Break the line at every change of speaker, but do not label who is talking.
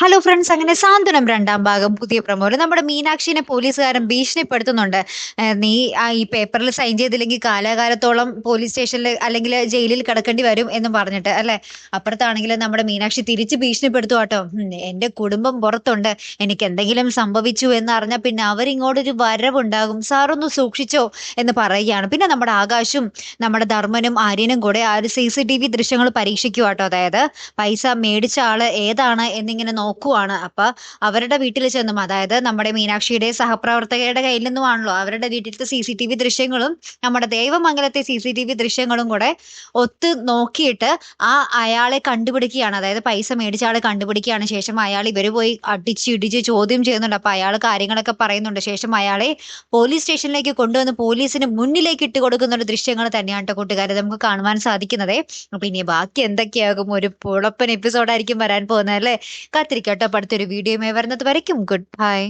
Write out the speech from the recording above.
Hello friends, അങ്ങനെ സാന്ത്വനം രണ്ടാം ഭാഗം പുതിയ പ്രമോല് നമ്മുടെ മീനാക്ഷിനെ പോലീസുകാരൻ ഭീഷണിപ്പെടുത്തുന്നുണ്ട്. നീ ഈ പേപ്പറിൽ സൈൻ ചെയ്തില്ലെങ്കിൽ കാലാകാലത്തോളം പോലീസ് സ്റ്റേഷനിൽ അല്ലെങ്കിൽ ജയിലിൽ കിടക്കേണ്ടി വരും എന്ന് പറഞ്ഞിട്ട് അല്ലെ. അപ്പുറത്താണെങ്കിൽ നമ്മുടെ മീനാക്ഷി തിരിച്ച് ഭീഷണിപ്പെടുത്തു കേട്ടോ. എന്റെ കുടുംബം പുറത്തുണ്ട്, എനിക്ക് എന്തെങ്കിലും സംഭവിച്ചു എന്ന് അറിഞ്ഞാൽ പിന്നെ അവരിങ്ങോട്ടൊരു വരവുണ്ടാകും, സാറൊന്ന് സൂക്ഷിച്ചോ എന്ന് പറയുകയാണ്. പിന്നെ നമ്മുടെ ആകാശും നമ്മുടെ ധർമ്മനും ആര്യനും കൂടെ ആ ഒരു CCTV ദൃശ്യങ്ങൾ പരീക്ഷിക്കുക കേട്ടോ. അതായത് പൈസ മേടിച്ച ആള് ഏതാണ് എന്നിങ്ങനെ നോക്കുവാണ്. അപ്പൊ അവരുടെ വീട്ടിൽ ചെന്നും, അതായത് നമ്മുടെ മീനാക്ഷിയുടെ സഹപ്രവർത്തകരുടെ കയ്യിൽ നിന്നുമാണല്ലോ അവരുടെ വീട്ടിലത്തെ CCTV ദൃശ്യങ്ങളും നമ്മുടെ ദേവമംഗലത്തെ CCTV ദൃശ്യങ്ങളും കൂടെ ഒത്ത് നോക്കിയിട്ട് അയാളെ കണ്ടുപിടിക്കുകയാണ്. അതായത് പൈസ മേടിച്ച ആളെ കണ്ടുപിടിക്കുകയാണ്. ശേഷം അയാൾ ഇവര് പോയി അടിച്ചിടിച്ച് ചോദ്യം ചെയ്യുന്നുണ്ട്. അപ്പൊ അയാൾ കാര്യങ്ങളൊക്കെ പറയുന്നുണ്ട്. ശേഷം അയാളെ പോലീസ് സ്റ്റേഷനിലേക്ക് കൊണ്ടുവന്ന് പോലീസിന് മുന്നിലേക്ക് ഇട്ട് കൊടുക്കുന്ന ഒരു ദൃശ്യങ്ങൾ തന്നെയാണ് കേട്ടോ കൂട്ടുകാരെ നമുക്ക് കാണുവാൻ സാധിക്കുന്നത്. അപ്പൊ ഇനി ബാക്കി എന്തൊക്കെയാകും, ഒരു പുളപ്പൻ എപ്പിസോഡായിരിക്കും വരാൻ പോകുന്നത് അല്ലേ. കാത്തിരിക്കട്ടോ. അടുത്തൊരു വീഡിയോയുമായി വരുന്നത് വരയ്ക്കും ഗുഡ് ബൈ.